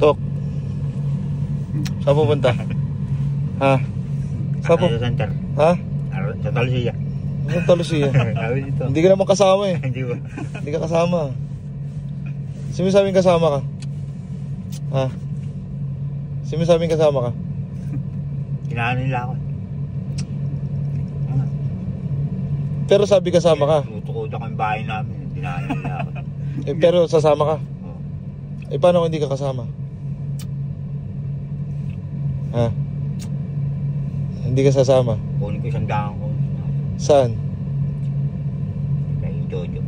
Tok. Saan pupunta? Ha? Saan po? Sa center. Ha? Sa Talusia. Saan Talusia? Dito. Hindi ka naman kasama eh. Hindi ba? Hindi ka kasama. Sino sabing kasama ka? Ha? Sino sabing kasama ka? Kinaano nila ako. Pero sabi kasama ka. Tutukod ako yung bahay namin. Kinaano nila ako. Eh, pero sasama ka. Oo. Eh paano kung hindi ka kasama? Ha? Hindi ka sasama? Kunin ko isang daan ko. Saan? Kay Jojo.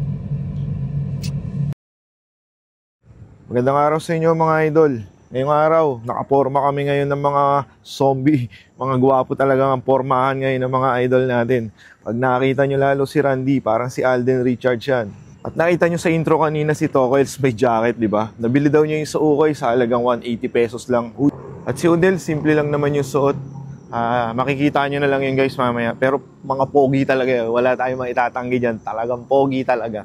Magandang araw sa inyo mga idol. Ngayong araw, nakaporma kami ngayon ng mga zombie. Mga gwapo talaga ang pormahan ngayon ng mga idol natin. Pag nakita nyo lalo si Randy, parang si Alden Richards yan. At nakita nyo sa intro kanina si Tokels may jacket, di ba? Nabili daw niya yung sa Ukay sa halagang 180 pesos lang. At si Udel, simple lang naman yung suot. Makikita nyo na lang yun guys mamaya. Pero mga pogi talaga yun. Wala tayong maitatanggi dyan. Talagang pogi talaga.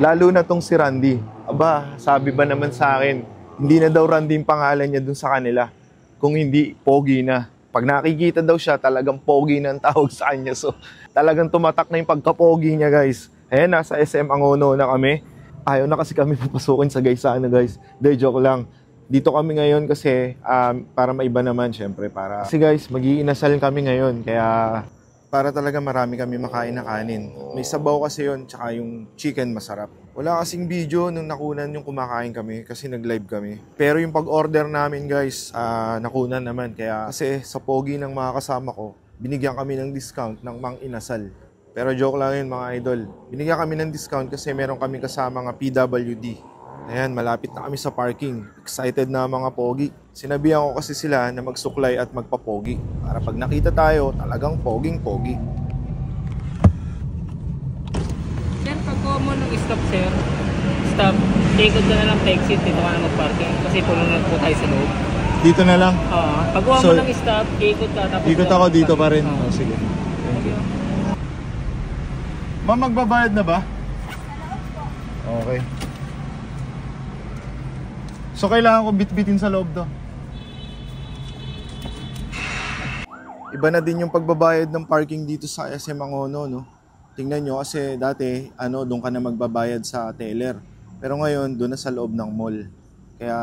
Lalo na tong si Randy. Aba, sabi ba naman sa akin, hindi na daw Randy yung pangalan niya dun sa kanila. Kung hindi, pogi na. Pag nakikita daw siya, talagang pogi na ang tawag sa kanya. So, talagang tumatak na yung pagkapogi niya guys. Ayan, nasa SM Angono na kami. Ayaw na kasi kami papasukin sa Gaisano guys. De, joke lang. Dito kami ngayon kasi para maiba naman syempre. Kasi guys, mag-iinasal kami ngayon. Kaya para talaga marami kami makain na kanin. May sabaw kasi yon, tsaka yung chicken masarap. Wala kasing video nung nakunan yung kumakain kami kasi nag-live kami. Pero yung pag-order namin guys, nakunan naman. Kaya kasi sa pogi ng mga kasama ko, binigyan kami ng discount ng mang-inasal. Pero joke lang yun mga idol. Binigyan kami ng discount kasi meron kami kasama nga PWD. Ayan, malapit na kami sa parking. Excited na mga pogi. Sinabihan ko kasi sila na magsuklay at magpapogi. Para pag nakita tayo, talagang poging-pogi. Sir, pag kuha mo ng stop, sir, stop, ikot ka na lang sa exit, dito ka na mag-parking. Kasi puno na po tayo sa loob. Dito na lang? Pag kuha mo ng stop, ikot ka. Tapos ikot ako dito pa rin. Oh, sige. Thank you. Ma'am, magbabayad na ba? Okay. So, kailangan ko bit-bitin sa loob to. Iba na din yung pagbabayad ng parking dito sa SM Angono, no? Tingnan nyo kasi dati, doon ka na magbabayad sa teller. Pero ngayon, doon na sa loob ng mall. Kaya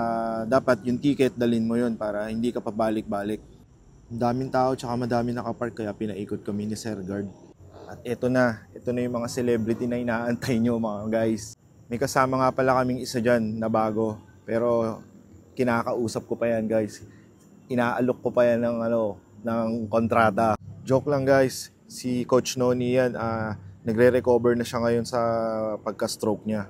dapat yung ticket dalhin mo yun para hindi ka pabalik-balik. Ang daming tao tsaka madami nakapark kaya pinaikot kami ni Sir Guard. At ito na yung mga celebrity na inaantay nyo mga guys. May kasama nga pala kaming isa dyan na bago. Pero kinakausap ko pa yan guys. Inaalok ko pa yan ng kontrata. Joke lang guys. Si Coach Noni yan, nagre-recover na siya ngayon sa pagka-stroke niya.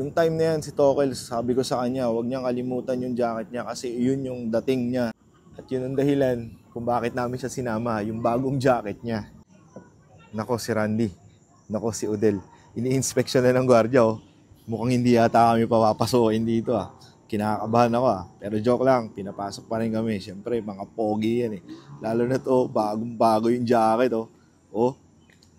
Yung time na yan si Tokels, sabi ko sa kanya, huwag niyang kalimutan yung jacket niya kasi yun yung dating niya. At yun ang dahilan kung bakit namin siya sinama, yung bagong jacket niya. Nako si Randy, nako si Udel. Ini-inspection na ng gwardiya oh. Mukhang hindi yata kami papapasukin dito ah. Kinakabahan ako ah. Pero joke lang, pinapasok pa rin kami. Siyempre, mga pogi yan eh. Lalo na to, bagong-bago yung jacket oh. Oh,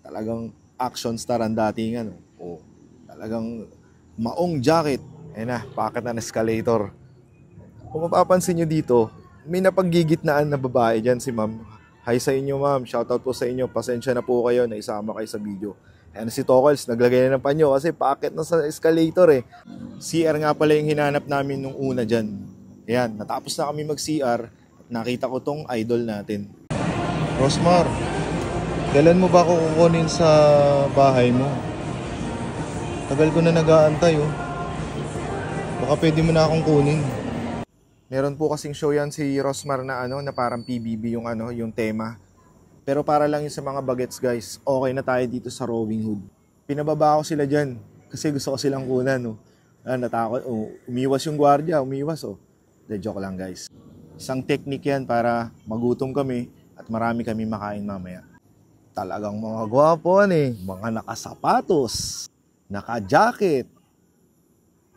talagang action star ang datingan oh. Oh, talagang maong jacket. Ayan na, packet na escalator. Kung mapapansin nyo dito, may napaggigitnaan na babae dyan si ma'am. Hi sa inyo ma'am, shoutout po sa inyo. Pasensya na po kayo na isama kayo sa video. Ayan si Tokels, naglagay na ng panyo kasi packet na sa escalator eh. CR nga pala yung hinanap namin nung una dyan. Ayan, natapos na kami mag-CR at nakita ko tong idol natin. Rosmar, kailan mo ba ako kukunin sa bahay mo? Tagal ko na nag-aantay oh. Baka pwede mo na akong kunin. Meron po kasing show yan si Rosmar na na parang PBB yung tema. Pero para lang yun sa mga bagets guys, okay na tayo dito sa Rowing Hood. Pinababa ko sila dyan kasi gusto ko silang kunan. Oh. Natakot, umiwas yung gwardiya, umiwas. Oh. De, joke lang guys. Isang technique yan para magutom kami at marami kami makain mamaya. Talagang mga gwapo mga nakasapatos, naka-jacket,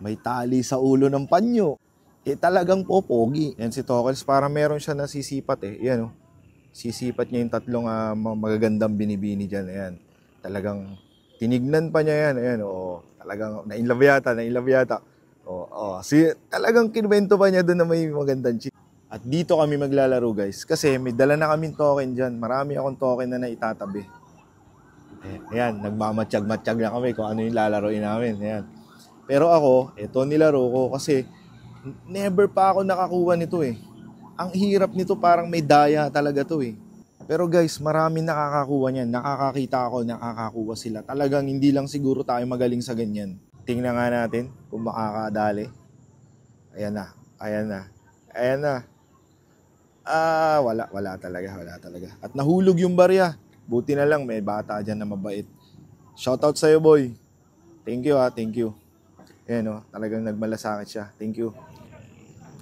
may tali sa ulo ng panyo. Talagang popogi. Yan si Tokels, para meron siya nasisipat Yan oh. Sisipat niya yung tatlong magagandang binibini dyan. Ayan. Talagang tinignan pa niya yan. Ayan, oo. Talagang na-inlove yata. Talagang kinwento pa niya doon na may magandang chick. At dito kami maglalaro guys, kasi may dala na kaming token dyan. Marami akong token na naitatabi. Ayan, nagmamatsyag-matsyag na kami kung ano yung lalaroin namin. Ayan. Pero ako, ito nilaro ko kasi never pa ako nakakuha nito eh. Ang hirap nito, parang may daya talaga to eh. Pero guys, marami nakakakuha niyan. Nakakakita ako, nakakakuha sila. Talagang hindi lang siguro tayo magaling sa ganyan. Tingnan nga natin kung makakadali. Ayan na, ayan na, ayan na. Wala talaga. At nahulog yung barya. Buti na lang may bata dyan na mabait. Shoutout sa'yo boy. Thank you thank you. Ayan talagang nagmalasakit siya. Thank you.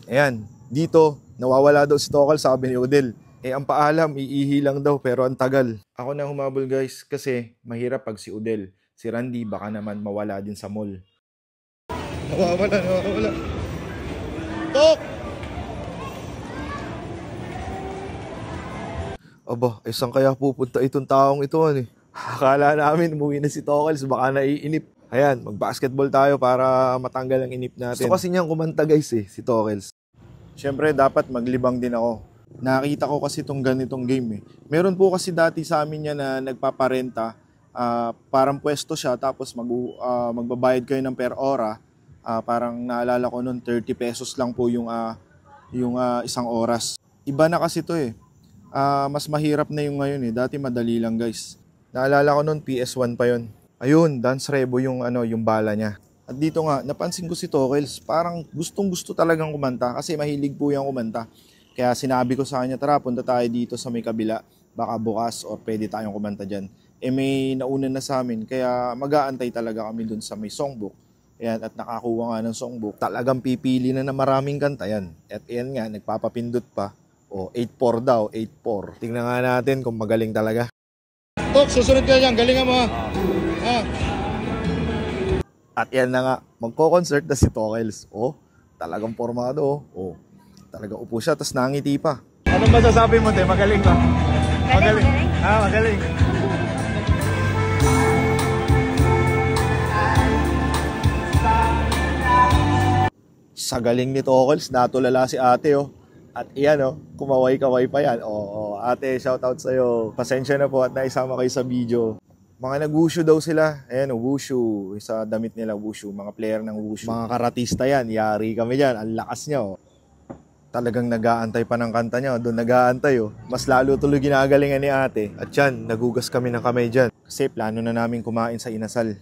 Ayan, dito, nawawala daw si Tokal, sabi ni Odel. Ang paalam, iihi lang daw, pero ang tagal. Ako na humabol guys, kasi mahirap pag si Odel. Si Randy, baka naman mawala din sa mall. Nawawala. Tok! Aba, saan kaya pupunta itong taong ito? Akala namin umuwi na si Tokals, baka naiinip. Ayan, mag-basketball tayo para matanggal ang inip natin. Gusto kasi niyang kumanta guys si Tokals. Siyempre, dapat maglibang din ako. Nakita ko kasi itong ganitong game Meron po kasi dati sa amin yan na nagpaparenta. Parang pwesto siya, tapos magbabayad kayo ng per hora. Parang naalala ko noon, 30 pesos lang po yung isang oras. Iba na kasi to mas mahirap na yung ngayon Dati madali lang guys. Naalala ko noon PS1 pa yon. Ayun, Dance Revo yung bala niya. At dito nga, napansin ko si Tokels, parang gustong-gusto talagang kumanta kasi mahilig po yung kumanta. Kaya sinabi ko sa kanya, tara punta tayo dito sa may kabila. Baka bukas or pwede tayong kumanta dyan. May nauna na sa amin, kaya mag-aantay talaga kami dun sa may songbook. Ayan, at nakakuha nga ng songbook. Talagang pipili na maraming kanta yan. At yan nga, nagpapapindot pa. 8-4 daw, 8-4. Tingnan nga natin kung magaling talaga. Tok, susunod ka dyan. Galingan mo At yan na nga, magko-concert na si Tokels. Talagang formado. Talagang upo siya, tapos nangiti pa. Anong masasabi mo, te? Magaling ba? Magaling. Magaling. Sa galing ni Tokels, natulala si ate At iyan kumaway-kaway pa yan. Ate, shoutout sa'yo. Pasensya na po at naisama kayo sa video. Mga nag-wushu daw sila. Ayan wushu. Sa damit nila wushu. Mga player ng wushu. Mga karatista yan. Yari kami dyan. Ang lakas niya Talagang nag-aantay pa ng kanta niya. Doon nag-aantay Mas lalo tuloy ginagalingan ni ate. At yan, nagugas kami ng kamay dyan. Kasi plano na namin kumain sa inasal.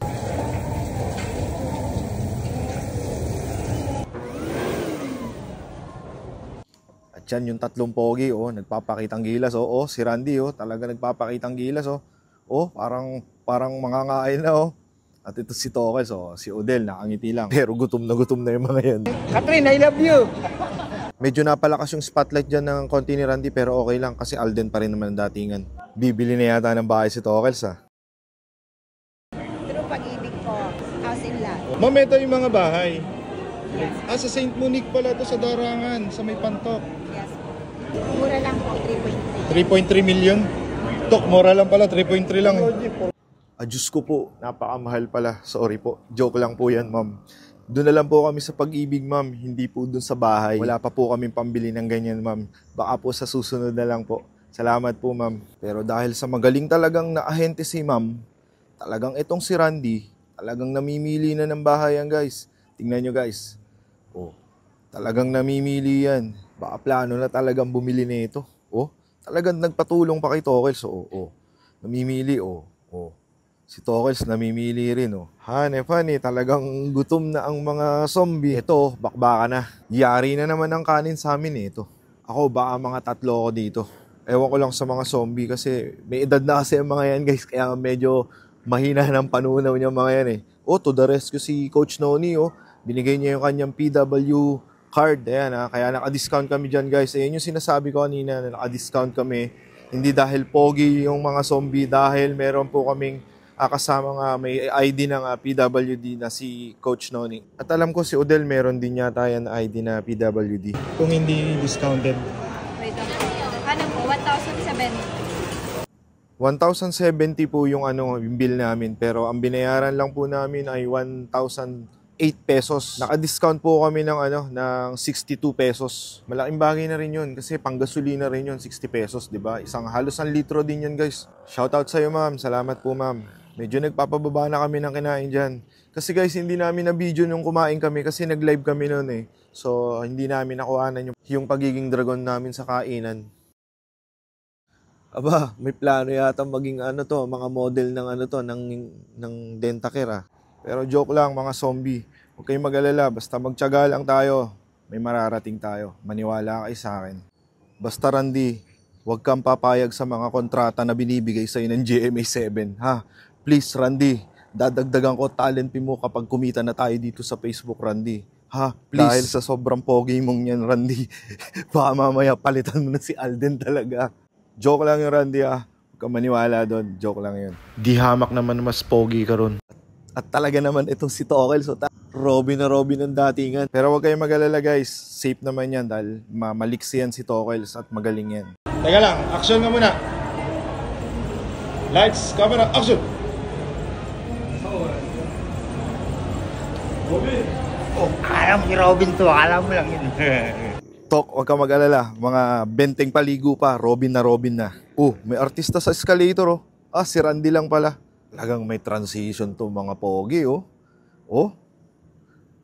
Yan yung tatlong pogi, nagpapakitang gilas, si Randy, talaga nagpapakitang gilas, parang mangangain na, At ito si Tokels, si Odel, nakangiti lang. Pero gutom na yung mga yan. Catherine, I love you! Medyo napalakas yung spotlight dyan ng konti ni Randy, pero okay lang kasi Alden pa rin naman ang datingan. Bibili na yata ng bahay si Tokels, True pag-ibig ko, house in lot. Ma'am, ito yung mga bahay. Sa St. Monique pala to sa Darangan, sa may Pantok. Yes. Mura lang po, 3.3. 3.3 million? Tok, mura lang pala, 3.3 lang. Diyos ko po, napakamahal pala. Sorry po, joke lang po yan, ma'am. Doon na lang po kami sa pag-ibig, ma'am. Hindi po doon sa bahay. Wala pa po kami pambili ng ganyan, ma'am. Baka po sa susunod na lang po. Salamat po, ma'am. Pero dahil sa magaling talagang naahente si ma'am, talagang itong si Randy, talagang namimili na ng bahay yan, guys. Tingnan nyo, guys. Talagang namimili yan. Baka plano na talagang bumili nito. Talagang nagpatulong pa kay Tokels. Namimili, Si Tokels namimili rin, Funny, talagang gutom na ang mga zombie. Ito, bakbaka na. Yari na naman ang kanin sa amin, ito. Ako, baka mga 3 ako dito. Ewan ko lang sa mga zombie kasi may edad na kasi ang mga yan, guys. Kaya medyo mahina ng panunaw niya mga yan, To the rescue si Coach Noni, Binigay niya yung kanyang PW card. Ayan, kaya naka-discount kami dyan, guys. Ayan yung sinasabi ko kanina na naka-discount kami. Hindi dahil pogi yung mga zombie, dahil meron po kaming kasama nga may ID ng PWD na si Coach Noni. At alam ko si Odel meron din yata yan ID na PWD. Kung hindi discounted. Wait lang po. Ano po, 1,070. 1,070 po yung yung bill namin, pero ang binayaran lang po namin ay 1,800 8 pesos. Naka-discount po kami ng ng 62 pesos. Malaking bagay na rin 'yun kasi panggasolina rin 'yun, 60 pesos, 'di ba? Halos 1 litro din 'yun, guys. Shoutout sa iyo, ma'am. Salamat po, ma'am. Medyo nagpapababa na kami ng kinain diyan. Kasi guys, hindi namin na video nung kumain kami kasi nag-live kami noon eh. So, hindi namin nakuhanan yung pagiging dragon namin sa kainan. Aba, may plano yata maging mga model ng ng Dentacare. Pero joke lang, mga zombie. Huwag kayong mag-alala, basta magtiyaga lang tayo. May mararating tayo. Maniwala kayo sa akin. Basta Randy, huwag kang papayag sa mga kontrata na binibigay sa'yo ng GMA7. Ha? Please, Randy, dadagdagan ko talent mo kapag kumita na tayo dito sa Facebook, Randy. Ha? Please. Dahil sa sobrang pogi mong yan, Randy. Baka mamaya palitan mo na si Alden talaga. Joke lang yun, Randy, ha? Huwag kang maniwala doon. Joke lang yun. Di hamak naman mas pogi ka ron. At talaga naman itong si Tokel. So, Robin na Robin ng datingan. Pero huwag kayong mag-alala, guys. Safe naman yan dahil maliksi yan si Tokels at magaling yan. Teka lang, action nga muna. Lights, camera, action! Oh, akala mo si Robin to. Akala mo lang yun. Tok, huwag kang mag-alala. Mga benteng paligo pa, Robin na. Oh, may artista sa escalator, oh. Ah, si Randy lang pala. Talagang may transition to mga pogi, oh. Oh?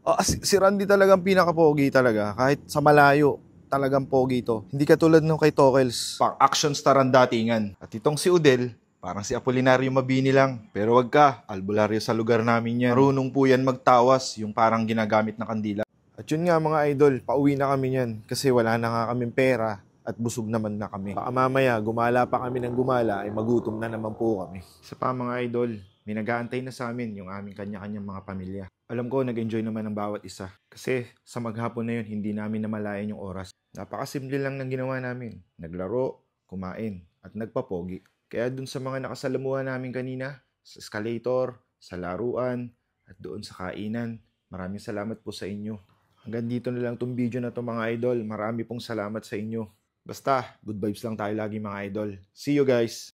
Ah, si Randy talagang pinaka-pogi talaga. Kahit sa malayo, talagang pogi to. Hindi katulad nung kay Tokels. Pang action star ang datingan. At itong si Udel, parang si Apolinario Mabini lang. Pero wag ka, albularyo sa lugar namin yan. Marunong po yan magtawas, yung parang ginagamit na kandila. At yun nga mga idol, pauwi na kami yan. Kasi wala na nga kaming pera at busog naman na kami. Baka mamaya, gumala pa kami ng gumala, ay magutom na naman po kami. Isa pa mga idol, may nag-aantay na sa amin yung aming kanya-kanyang mga pamilya. Alam ko, nag-enjoy naman ng bawat isa. Kasi sa maghapon na yun, hindi namin namalayan yung oras. Napakasimple lang ng ginawa namin. Naglaro, kumain, at nagpapogi. Kaya dun sa mga nakasalamuhan namin kanina, sa escalator, sa laruan, at doon sa kainan, maraming salamat po sa inyo. Hanggang dito na lang tong video na to mga idol. Marami pong salamat sa inyo. Basta, good vibes lang tayo lagi mga idol. See you guys!